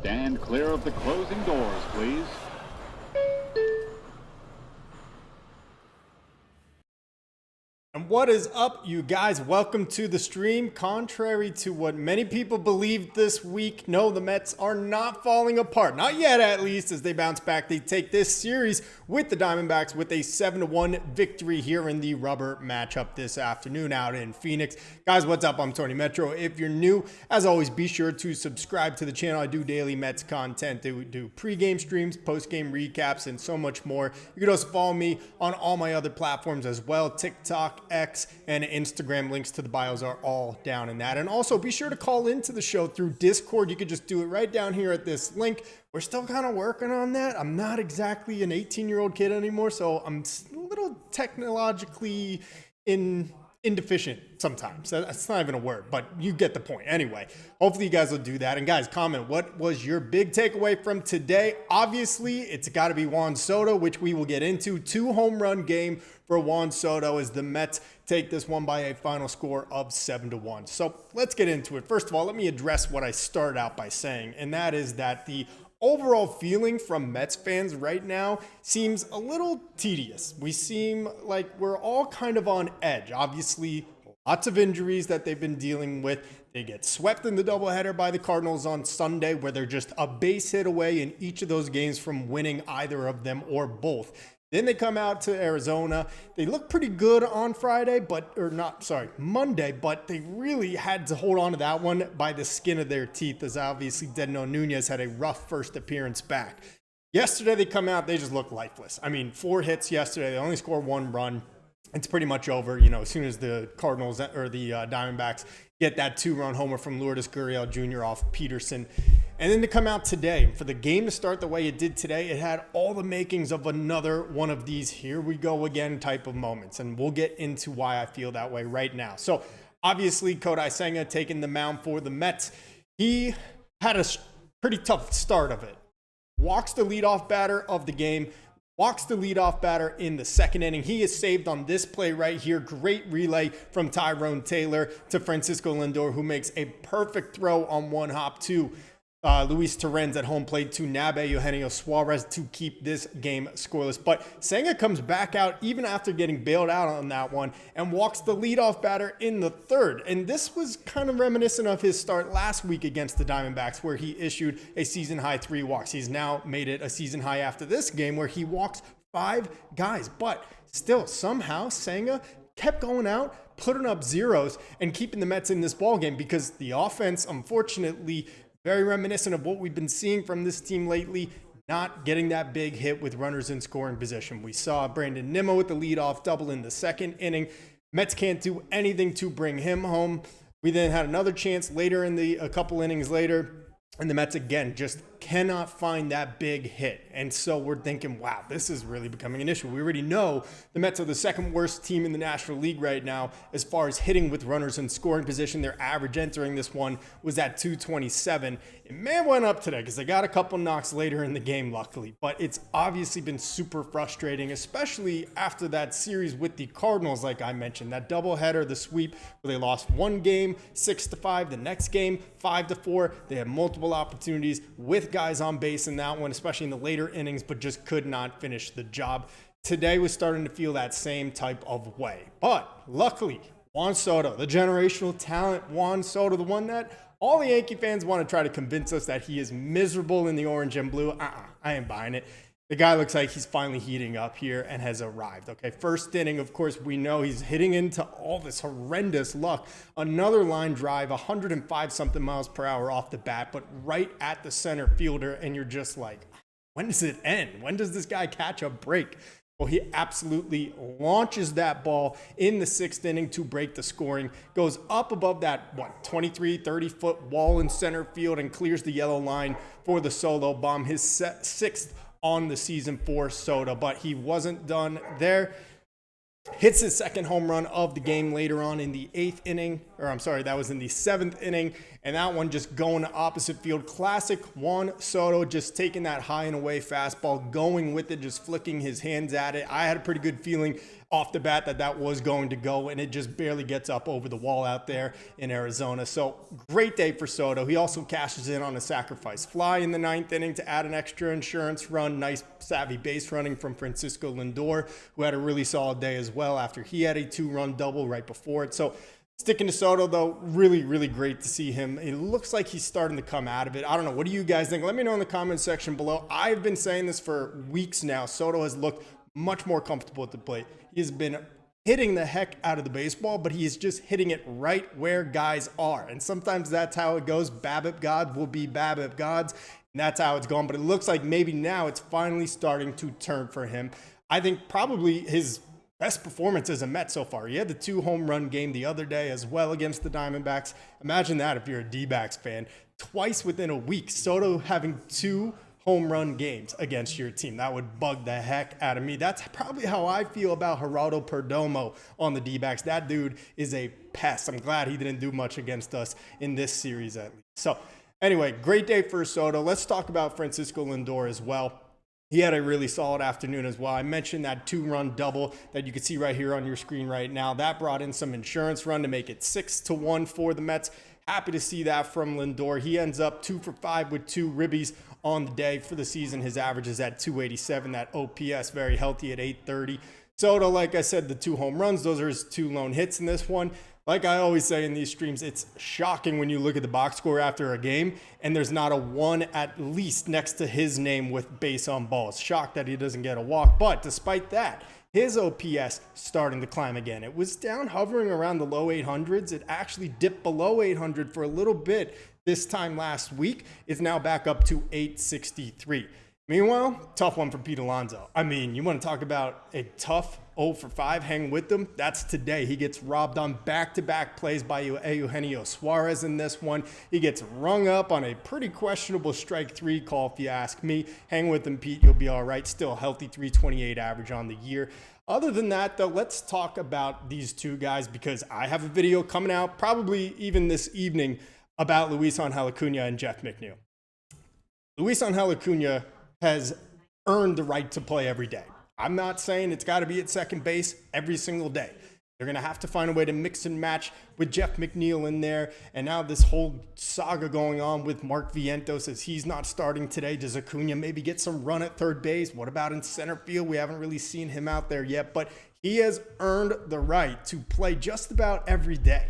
Stand clear of the closing doors, please. And what is up, you guys? Welcome to the stream. Contrary to what many people believed this week, no, the Mets are not falling apart. Not yet, at least, as they bounce back. They take this series with the Diamondbacks with a 7-1 victory here in the rubber matchup this afternoon out in Phoenix. Guys, what's up? I'm Tony Metro. If you're new, as always, be sure to subscribe to the channel. I do daily Mets content. I do pregame streams, postgame recaps, and so much more. You can also follow me on all my other platforms as well. TikTok, X, and Instagram. Links to the bios are all down in that. And also be sure to call into the show through Discord. You could just do it right down here at this link. We're still kind of working on that. I'm not exactly an 18-year-old kid anymore, so I'm a little technologically indeficient sometimes. That's not even a word, but you get the point. Anyway, hopefully you guys will do that. And guys, comment, what was your big takeaway from today? Obviously, it's got to be Juan Soto, which we will get into. 2-home run game for Juan Soto as the Mets take this one by a final score of 7-1. So let's get into it. First of all, let me address what I started out by saying, and that is that the overall feeling from Mets fans right now seems a little tedious. We seem like we're all kind of on edge. Obviously, lots of injuries that they've been dealing with. They get swept in the doubleheader by the Cardinals on Sunday, where they're just a base hit away in each of those games from winning either of them or both. Then they come out to Arizona. They look pretty good on Monday, but they really had to hold on to that one by the skin of their teeth, as obviously Dedeno Nunez had a rough first appearance back. Yesterday they come out, they just look lifeless. I mean, 4 hits yesterday. They only score 1 run. It's pretty much over, as soon as the Cardinals or the Diamondbacks get that 2-run homer from Lourdes Gurriel Jr. off Peterson. And then to come out today, for the game to start the way it did today, it had all the makings of another one of these here we go again type of moments. And we'll get into why I feel that way right now. So obviously, Kodai Senga taking the mound for the Mets. He had a pretty tough start of it. Walks the leadoff batter of the game. Walks the leadoff batter in the second inning. He is saved on this play right here. Great relay from Tyrone Taylor to Francisco Lindor, who makes a perfect throw on one hop to Luis Torrens at home plate to Nabe Eugenio Suarez to keep this game scoreless. But Senga comes back out even after getting bailed out on that one and walks the leadoff batter in the third. And this was kind of reminiscent of his start last week against the Diamondbacks, where he issued a season-high 3 walks. He's now made it a season-high after this game, where he walks 5 guys. But still, somehow, Senga kept going out, putting up zeros, and keeping the Mets in this ballgame, because the offense, unfortunately, very reminiscent of what we've been seeing from this team lately, not getting that big hit with runners in scoring position. We saw Brandon Nimmo with the leadoff double in the second inning. Mets can't do anything to bring him home. We then had another chance later in a couple innings later, and the Mets again just cannot find that big hit. And so we're thinking, wow, this is really becoming an issue. We already know the Mets are the second worst team in the National League right now as far as hitting with runners in scoring position. Their average entering this one was at 227. It may have went up today because they got a couple knocks later in the game, luckily. But it's obviously been super frustrating, especially after that series with the Cardinals, like I mentioned. That doubleheader, the sweep, where they lost one game 6-5. The next game 5-4. They had multiple opportunities with guys on base in that one, especially in the later innings, but just could not finish the job. Today was starting to feel that same type of way. But luckily, Juan Soto, the generational talent, Juan Soto, the one that all the Yankee fans want to try to convince us that he is miserable in the orange and blue. I ain't buying it. The guy looks like he's finally heating up here and has arrived. Okay, first inning, of course, we know he's hitting into all this horrendous luck. Another line drive, 105-something miles per hour off the bat, but right at the center fielder, and you're just like, when does it end? When does this guy catch a break? Well, he absolutely launches that ball in the 6th inning to break the scoring, goes up above that, 23, 30-foot wall in center field and clears the yellow line for the solo bomb, his 6th on the season for Soto. But he wasn't done there. Hits his second home run of the game later on in the 8th inning, that was in the 7th inning, and that one just going to opposite field. Classic Juan Soto, just taking that high and away fastball, going with it, just flicking his hands at it. I had a pretty good feeling off the bat that was going to go, and it just barely gets up over the wall out there in Arizona. So great day for Soto. He also cashes in on a sacrifice fly in the 9th inning to add an extra insurance run. Nice savvy base running from Francisco Lindor, who had a really solid day as well after he had a 2-run double right before it. So sticking to Soto, though, really, really great to see him. It looks like he's starting to come out of it. I don't know. What do you guys think? Let me know in the comment section below. I've been saying this for weeks now. Soto has looked much more comfortable at the plate. He has been hitting the heck out of the baseball, but he is just hitting it right where guys are. And sometimes that's how it goes. BABIP gods will be BABIP gods. And that's how it's going. But it looks like maybe now it's finally starting to turn for him. I think probably his best performance as a Met so far. He had the 2-home run game the other day as well against the Diamondbacks. Imagine that if you're a D-backs fan. Twice within a week, Soto having 2 home run games against your team. That would bug the heck out of me. That's probably how I feel about Geraldo Perdomo on the D-backs. That dude is a pest. I'm glad he didn't do much against us in this series at least. So anyway, great day for Soto. Let's talk about Francisco Lindor as well. He had a really solid afternoon as well. I mentioned that 2-run double that you can see right here on your screen right now. That brought in some insurance run to make it 6-1 for the Mets. Happy to see that from Lindor. He ends up 2 for 5 with 2 ribbies on the day. For the season, his average is at 287. That OPS very healthy at 830. Soto, like I said, the 2 home runs, those are his 2 lone hits in this one. Like I always say in these streams, it's shocking when you look at the box score after a game and there's not a 1 at least next to his name with base on balls. Shocked that he doesn't get a walk, but despite that, his OPS starting to climb again. It was down hovering around the low 800s. It actually dipped below 800 for a little bit this time last week. It's now back up to 863. Meanwhile, tough one for Pete Alonso. I mean, you want to talk about a tough 0 for 5 hang with them? That's today. He gets robbed on back-to-back plays by Eugenio Suarez in this one. He gets rung up on a pretty questionable strike 3 call, if you ask me. Hang with him, Pete. You'll be all right. Still healthy 328 average on the year. Other than that, though, let's talk about these 2 guys because I have a video coming out probably even this evening about Luis Angel Acuna and Jeff McNeil. Luis Angel Acuna has earned the right to play every day. I'm not saying it's got to be at second base every single day. They're going to have to find a way to mix and match with Jeff McNeil in there. And now this whole saga going on with Mark Vientos as he's not starting today. Does Acuna maybe get some run at third base? What about in center field? We haven't really seen him out there yet, but he has earned the right to play just about every day.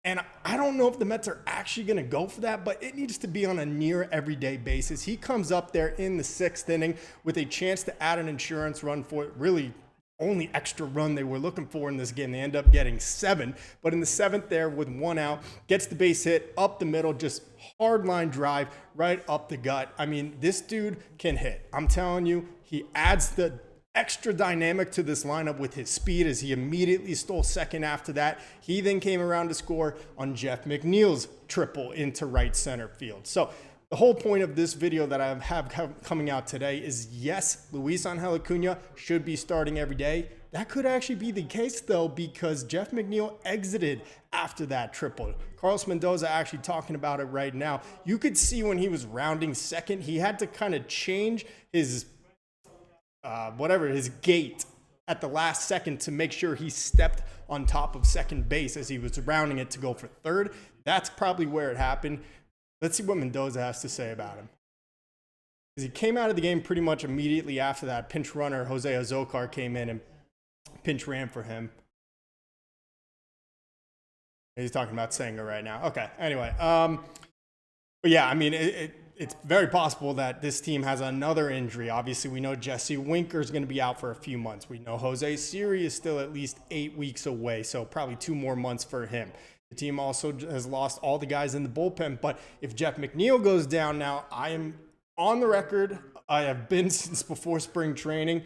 And I don't know if the Mets are actually going to go for that, but it needs to be on a near everyday basis. He comes up there in the 6th inning with a chance to add an insurance run for it. Really only extra run they were looking for in this game. They end up getting 7, but in the 7th there with 1 out, gets the base hit up the middle, just hard line drive right up the gut. I mean, this dude can hit. I'm telling you, he adds the extra dynamic to this lineup with his speed as he immediately stole second after that. He then came around to score on Jeff McNeil's triple into right center field. So the whole point of this video that I have coming out today is, yes, Luis Angel Acuna should be starting every day. That could actually be the case, though, because Jeff McNeil exited after that triple. Carlos Mendoza actually talking about it right now. You could see when he was rounding second, he had to kind of change his his gait at the last second to make sure he stepped on top of second base as he was rounding it to go for third. That's probably where it happened. Let's see what Mendoza has to say about him. Because he came out of the game pretty much immediately after that. Pinch runner Jose Azocar came in and pinch ran for him. He's talking about Senga right now. Okay, anyway. But yeah, I mean, it's very possible that this team has another injury. Obviously, we know Jesse Winker is going to be out for a few months. We know Jose Siri is still at least 8 weeks away, so probably 2 more months for him. The team also has lost all the guys in the bullpen, but if Jeff McNeil goes down now, I am on the record. I have been since before spring training.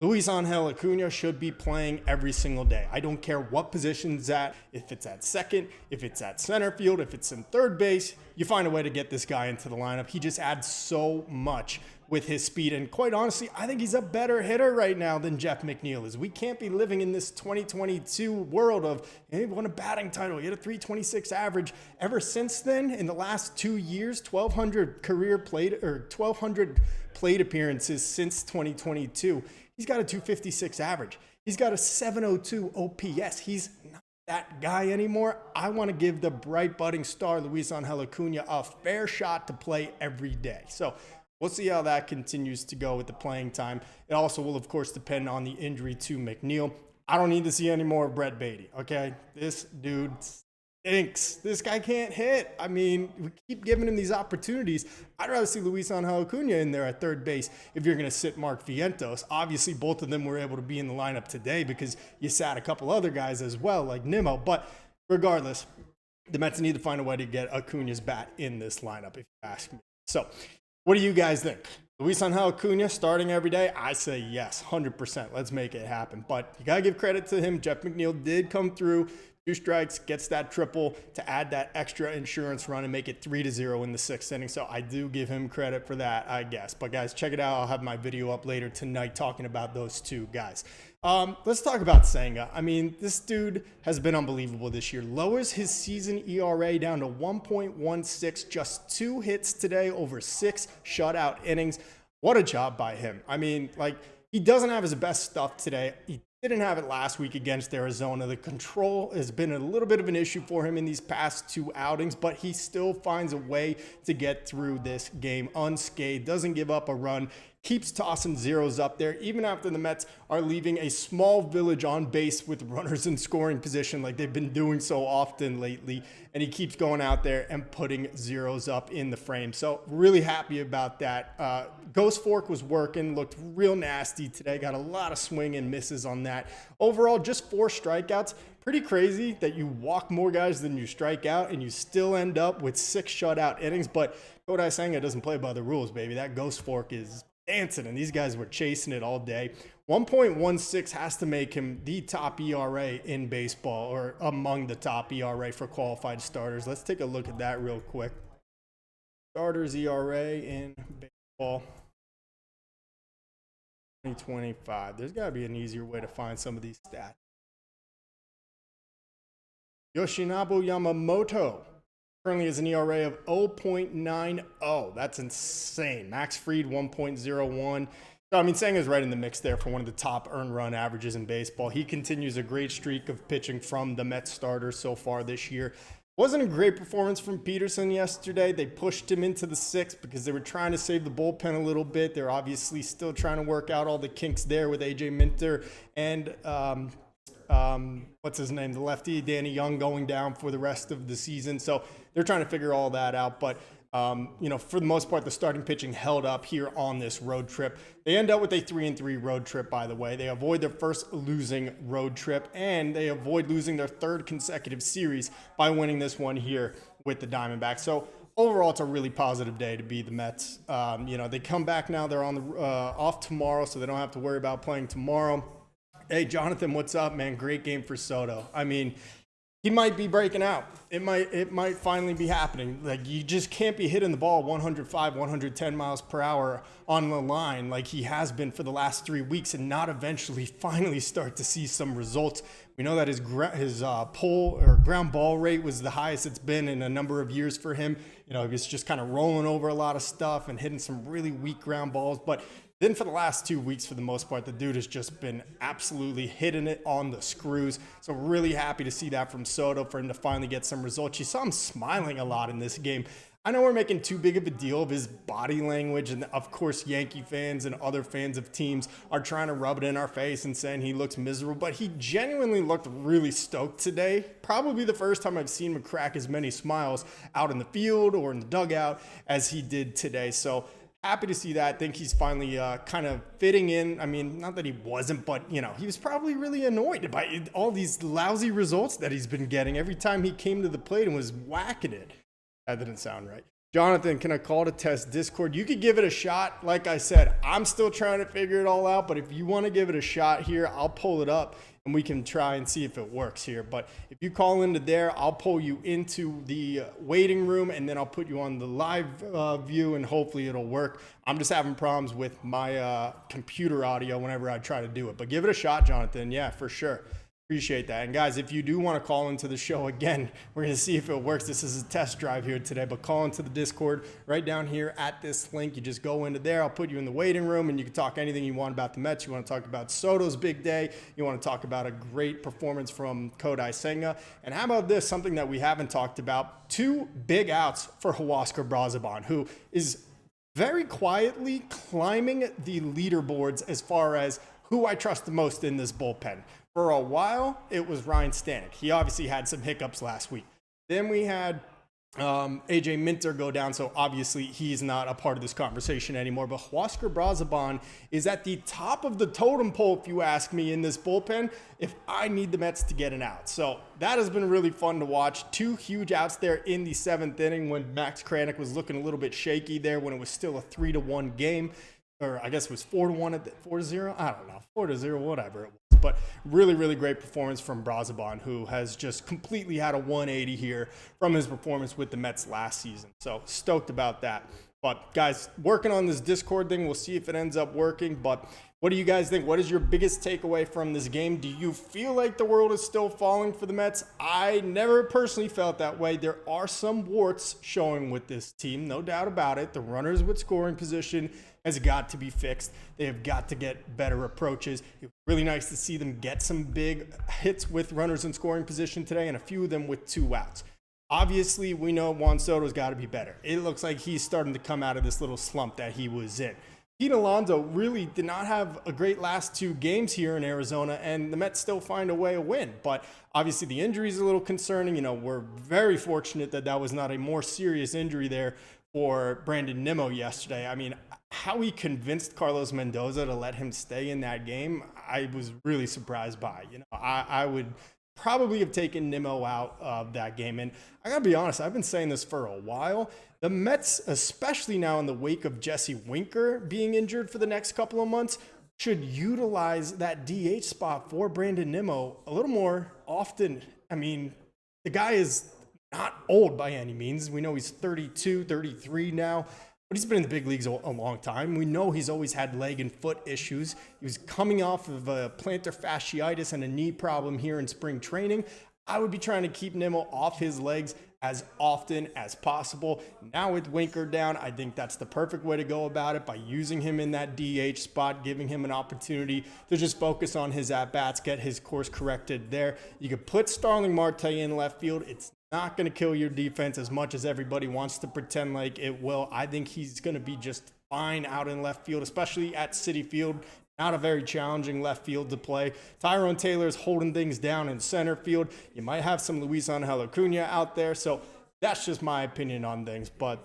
Luis Angel Acuna should be playing every single day. I don't care what position it's at, if it's at second, if it's at center field, if it's in third base, you find a way to get this guy into the lineup. He just adds so much with his speed. And quite honestly, I think he's a better hitter right now than Jeff McNeil is. We can't be living in this 2022 world of, he won a batting title, he had a 326 average. Ever since then, in the last 2 years, 1,200 plate appearances since 2022. He's got a 256 average. He's got a 702 OPS. He's not that guy anymore. I want to give the bright budding star Luis Angel Acuna a fair shot to play every day. So we'll see how that continues to go with the playing time. It also will, of course, depend on the injury to McNeil. I don't need to see any more of Brett Beatty, okay? This dude stinks. This guy can't hit. I mean, we keep giving him these opportunities. I'd rather see Luis Angel Acuna in there at third base if you're going to sit Mark Vientos. Obviously, both of them were able to be in the lineup today because you sat a couple other guys as well, like Nimmo. But regardless, the Mets need to find a way to get Acuna's bat in this lineup, if you ask me. So, what do you guys think? Luis Angel Acuna starting every day? I say yes, 100%. Let's make it happen. But you got to give credit to him. Jeff McNeil did come through. 2 strikes, gets that triple to add that extra insurance run and make it 3-0 in the 6th inning. So I do give him credit for that, I guess. But guys, check it out. I'll have my video up later tonight talking about those 2 guys. Let's talk about Senga. I mean, this dude has been unbelievable this year. Lowers his season ERA down to 1.16, just 2 hits today over 6 shutout innings. What a job by him. I mean, like, he doesn't have his best stuff today. He didn't have it last week against Arizona. The control has been a little bit of an issue for him in these past 2 outings, but he still finds a way to get through this game unscathed, doesn't give up a run, keeps tossing zeros up there, even after the Mets are leaving a small village on base with runners in scoring position like they've been doing so often lately. And he keeps going out there and putting zeros up in the frame. So really happy about that. Ghost Fork was working, looked real nasty today. Got a lot of swing and misses on that. Overall, just 4 strikeouts. Pretty crazy that you walk more guys than you strike out and you still end up with 6 shutout innings. But Kodai Senga doesn't play by the rules, baby. That Ghost Fork is dancing, and these guys were chasing it all day. 1.16 has to make him the top ERA in baseball, or among the top ERA for qualified starters. Let's take a look at that real quick. Starters ERA in baseball 2025. There's got to be an easier way to find some of these stats. Yoshinobu Yamamoto currently has an ERA of 0.90. That's insane. Max Fried, 1.01. So, I mean, Senga's right in the mix there for one of the top earned run averages in baseball. He continues a great streak of pitching from the Mets starters so far this year. Wasn't a great performance from Peterson yesterday. They pushed him into the 6th because they were trying to save the bullpen a little bit. They're obviously still trying to work out all the kinks there with AJ Minter and what's his name, the lefty, Danny Young, going down for the rest of the season. So they're trying to figure all that out. But, for the most part, the starting pitching held up here on this road trip. They end up with a 3-3 road trip, by the way. They avoid their first losing road trip, and they avoid losing their 3rd consecutive series by winning this one here with the Diamondbacks. So overall, it's a really positive day to be the Mets. They come back now. They're on the off tomorrow, so they don't have to worry about playing tomorrow. Hey, Jonathan, what's up, man? Great game for Soto. I mean, he might be breaking out. It might finally be happening. Like, you just can't be hitting the ball 105, 110 miles per hour on the line like he has been for the last 3 weeks and not eventually finally start to see some results. We know that his pull or ground ball rate was the highest it's been in a number of years for him. He was just kind of rolling over a lot of stuff and hitting some really weak ground balls. But then for the last 2 weeks, for the most part, the dude has just been absolutely hitting it on the screws. So really happy to see that from Soto, for him to finally get some results. You saw him smiling a lot in this game. I know we're making too big of a deal of his body language, and of course Yankee fans and other fans of teams are trying to rub it in our face and saying he looks miserable, but he genuinely looked really stoked today. Probably the first time I've seen him crack as many smiles out in the field or in the dugout as he did today. So happy to see that. I think he's finally kind of fitting in. I mean, not that he wasn't, but, he was probably really annoyed by all these lousy results that he's been getting every time he came to the plate and was whacking it. That didn't sound right. Jonathan, can I call to test Discord? You could give it a shot. Like I said, I'm still trying to figure it all out, but if you want to give it a shot here, I'll pull it up and we can try and see if it works here. But if you call into there, I'll pull you into the waiting room, and then I'll put you on the live view, and hopefully it'll work. I'm just having problems with my computer audio whenever I try to do it. But give it a shot, Jonathan. Yeah, for sure. Appreciate that. And guys, if you do want to call into the show again, we're going to see if it works. This is a test drive here today, but call into the Discord right down here at this link. You just go into there. I'll put you in the waiting room, and you can talk anything you want about the Mets. You want to talk about Soto's big day. You want to talk about a great performance from Kodai Senga. And how about this, something that we haven't talked about, 2 big outs for Huascar Brazoban, who is very quietly climbing the leaderboards as far as who I trust the most in this bullpen. For a while, it was Ryan Stanek. He obviously had some hiccups last week. Then we had AJ Minter go down, so obviously he's not a part of this conversation anymore. But Huascar Brazoban is at the top of the totem pole, if you ask me, in this bullpen, if I need the Mets to get an out. So that has been really fun to watch. 2 huge outs there in the 7th inning when Max Kranick was looking a little bit shaky there when it was still a 3-1 game. Or I guess it was 4-1 at 4-0. I don't know, 4-0, whatever it was. But really, really great performance from Brazoban, who has just completely had a 180 here from his performance with the Mets last season. So stoked about that. But guys, working on this Discord thing, we'll see if it ends up working. But what do you guys think? What is your biggest takeaway from this game? Do you feel like the world is still falling for the Mets? I never personally felt that way. There are some warts showing with this team, no doubt about it. The runners with scoring position has got to be fixed. They have got to get better approaches. It was really nice to see them get some big hits with runners in scoring position today, and a few of them with 2 outs. Obviously, we know Juan Soto's got to be better. It looks like he's starting to come out of this little slump that he was in. Pete Alonso really did not have a great last 2 games here in Arizona, and the Mets still find a way to win. But obviously, the injury is a little concerning. We're very fortunate that that was not a more serious injury there for Brandon Nimmo yesterday. I mean, how he convinced Carlos Mendoza to let him stay in that game, I was really surprised by. I would probably have taken Nimmo out of that game. And I gotta be honest, I've been saying this for a while. The Mets, especially now in the wake of Jesse Winker being injured for the next couple of months, should utilize that DH spot for Brandon Nimmo a little more often. I mean, the guy is not old by any means. We know he's 32, 33 now, but he's been in the big leagues a long time. We know he's always had leg and foot issues. He was coming off of a plantar fasciitis and a knee problem here in spring training. I would be trying to keep Nimmo off his legs as often as possible. Now with Winker down, I think that's the perfect way to go about it, by using him in that DH spot, giving him an opportunity to just focus on his at-bats, get his course corrected there. You could put Starling Marte in left field. It's not going to kill your defense as much as everybody wants to pretend like it will. I think he's going to be just fine out in left field, especially at Citi Field. Not a very challenging left field to play. Tyrone Taylor's holding things down in center field. You might have some Luis Angel Acuna out there. So that's just my opinion on things. But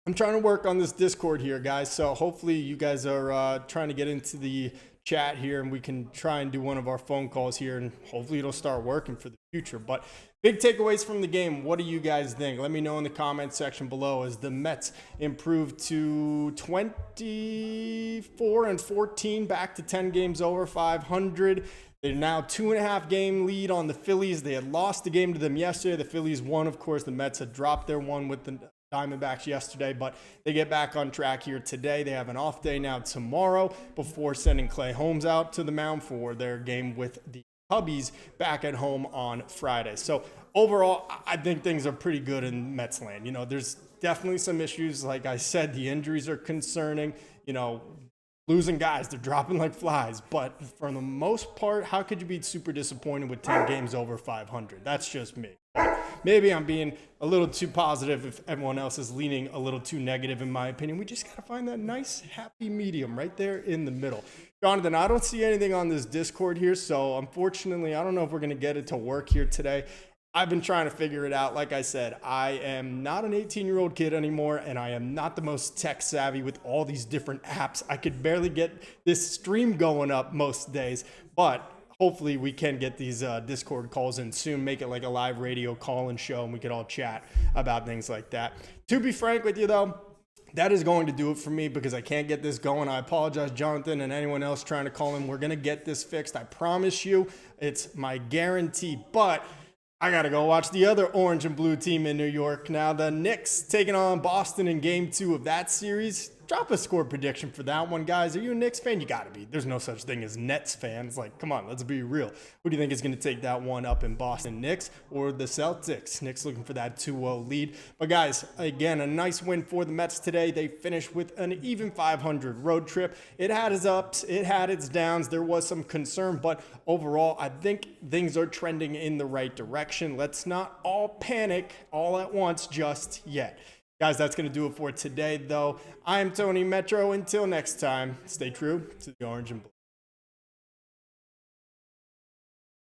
I'm trying to work on this Discord here, guys. So hopefully you guys are trying to get into the chat here, and we can try and do one of our phone calls here, and hopefully it'll start working for the future. But big takeaways from the game, what do you guys think? Let me know in the comment section below, as the Mets improved to 24-14, back to 10 games over 500. They're now 2.5 game lead on the Phillies. They had lost the game to them yesterday. The Phillies won, of course. The Mets had dropped their one with the Diamondbacks yesterday, but they get back on track here today. They have an off day now tomorrow before sending Clay Holmes out to the mound for their game with the Cubbies back at home on Friday. So overall, I think things are pretty good in Mets land. There's definitely some issues. Like I said, the injuries are concerning. Losing guys, they're dropping like flies. But for the most part, how could you be super disappointed with 10 games over 500? That's just me. But maybe I'm being a little too positive if everyone else is leaning a little too negative, in my opinion. We just got to find that nice, happy medium right there in the middle. Jonathan, I don't see anything on this Discord here, so unfortunately, I don't know if we're going to get it to work here today. I've been trying to figure it out. Like I said, I am not an 18-year-old kid anymore, and I am not the most tech savvy with all these different apps. I could barely get this stream going up most days, but hopefully we can get these Discord calls in soon, make it like a live radio call-in show, and we could all chat about things like that. To be frank with you, though, that is going to do it for me because I can't get this going. I apologize, Jonathan, and anyone else trying to call in. We're going to get this fixed. I promise you. It's my guarantee. But I got to go watch the other orange and blue team in New York. Now, the Knicks taking on Boston in game 2 of that series. Drop a score prediction for that one, guys. Are you a Knicks fan? You got to be. There's no such thing as Nets fans. Like, come on, let's be real. Who do you think is going to take that one up in Boston? Knicks or the Celtics? Knicks looking for that 2-0 lead. But, guys, again, a nice win for the Mets today. They finished with an even 500 road trip. It had its ups. It had its downs. There was some concern. But overall, I think things are trending in the right direction. Let's not all panic all at once just yet. Guys, that's going to do it for today, though. I am Tony Metro. Until next time, stay true to the orange and blue.